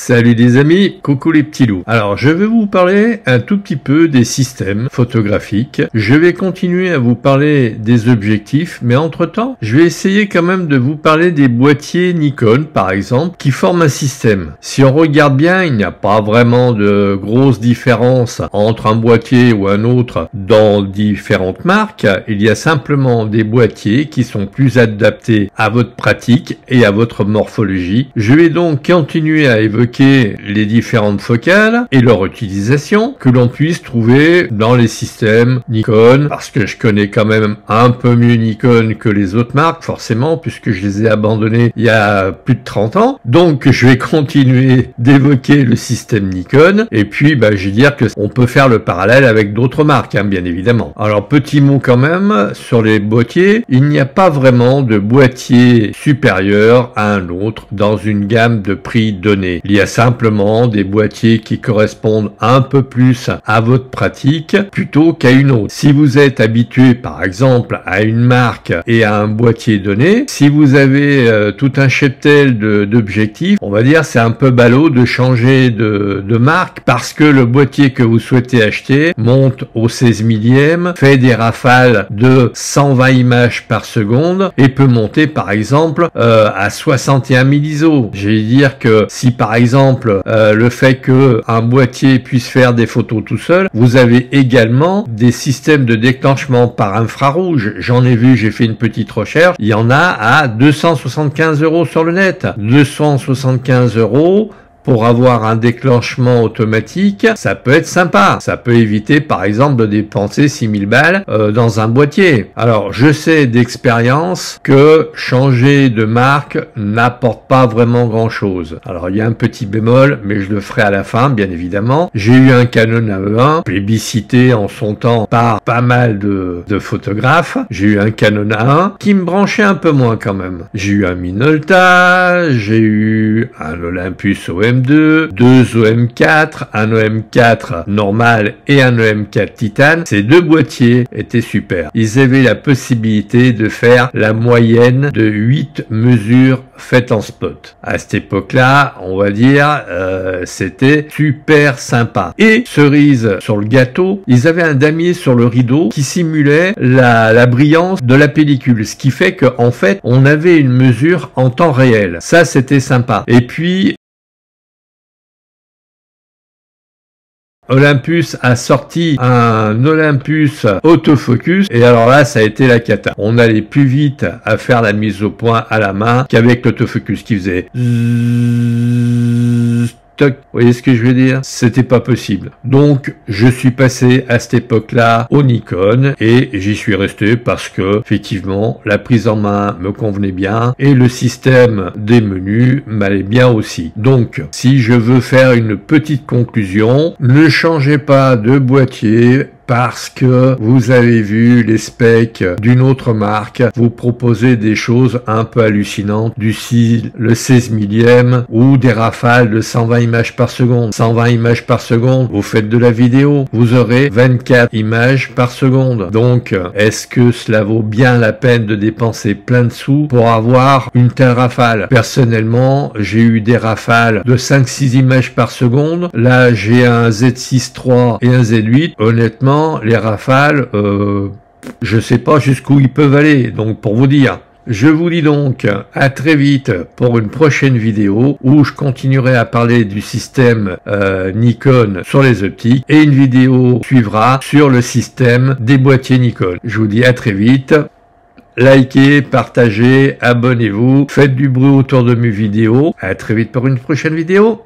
Salut les amis, coucou les petits loups. Alors je vais vous parler un tout petit peu des systèmes photographiques. Je vais continuer à vous parler des objectifs, mais entre-temps, je vais essayer quand même de vous parler des boîtiers Nikon par exemple, qui forment un système. Si on regarde bien, il n'y a pas vraiment de grosses différences entre un boîtier ou un autre dans différentes marques. Il y a simplement des boîtiers qui sont plus adaptés à votre pratique et à votre morphologie. Je vais donc continuer à évoquer les différentes focales et leur utilisation que l'on puisse trouver dans les systèmes Nikon, parce que je connais quand même un peu mieux Nikon que les autres marques, forcément, puisque je les ai abandonnés il y a plus de 30 ans. Donc je vais continuer d'évoquer le système Nikon, et puis je vais dire que on peut faire le parallèle avec d'autres marques, bien évidemment. Alors petit mot quand même sur les boîtiers, il n'y a pas vraiment de boîtier supérieur à un autre dans une gamme de prix donnée. Il y a simplement des boîtiers qui correspondent un peu plus à votre pratique plutôt qu'à une autre. Si vous êtes habitué par exemple à une marque et à un boîtier donné, si vous avez tout un cheptel d'objectifs, on va dire c'est un peu ballot de changer de marque parce que le boîtier que vous souhaitez acheter monte au 16 millième, fait des rafales de 120 images par seconde et peut monter par exemple à 61 000 ISO. Je vais dire que si par exemple le fait que un boîtier puisse faire des photos tout seul, vous avez également des systèmes de déclenchement par infrarouge. J'en ai vu, j'ai fait une petite recherche, il y en a à 275 € sur le net. 275 € pour avoir un déclenchement automatique, ça peut être sympa. Ça peut éviter, par exemple, de dépenser 6000 balles dans un boîtier. Alors, je sais d'expérience que changer de marque n'apporte pas vraiment grand-chose. Alors, il y a un petit bémol, mais je le ferai à la fin, bien évidemment. J'ai eu un Canon A1, plébiscité en son temps par pas mal de photographes. J'ai eu un Canon A1 qui me branchait un peu moins quand même. J'ai eu un Minolta, j'ai eu un Olympus OM2, deux OM4, un OM4 normal et un OM4 Titane. Ces deux boîtiers étaient super. Ils avaient la possibilité de faire la moyenne de 8 mesures faites en spot. À cette époque-là, on va dire, c'était super sympa. Et cerise sur le gâteau, ils avaient un damier sur le rideau qui simulait la brillance de la pellicule, ce qui fait qu'en fait, on avait une mesure en temps réel. Ça, c'était sympa. Et puis, Olympus a sorti un Olympus autofocus et alors là ça a été la cata. On allait plus vite à faire la mise au point à la main qu'avec l'autofocus qui faisait toc. Vous voyez ce que je veux dire? C'était pas possible. Donc, je suis passé à cette époque-là au Nikon et j'y suis resté parce que, effectivement, la prise en main me convenait bien et le système des menus m'allait bien aussi. Donc, si je veux faire une petite conclusion, ne changez pas de boîtier parce que vous avez vu les specs d'une autre marque vous proposer des choses un peu hallucinantes du style le 16 millième ou des rafales de 120 images par seconde. 120 images par seconde, vous faites de la vidéo, vous aurez 24 images par seconde. Donc, est-ce que cela vaut bien la peine de dépenser plein de sous pour avoir une telle rafale? Personnellement, j'ai eu des rafales de 5-6 images par seconde. Là, j'ai un Z6 III et un Z8. Honnêtement, les rafales, je sais pas jusqu'où ils peuvent aller, donc pour vous dire. Je vous dis donc à très vite pour une prochaine vidéo où je continuerai à parler du système Nikon sur les optiques et une vidéo suivra sur le système des boîtiers Nikon. Je vous dis à très vite. Likez, partagez, abonnez-vous, faites du bruit autour de mes vidéos. À très vite pour une prochaine vidéo.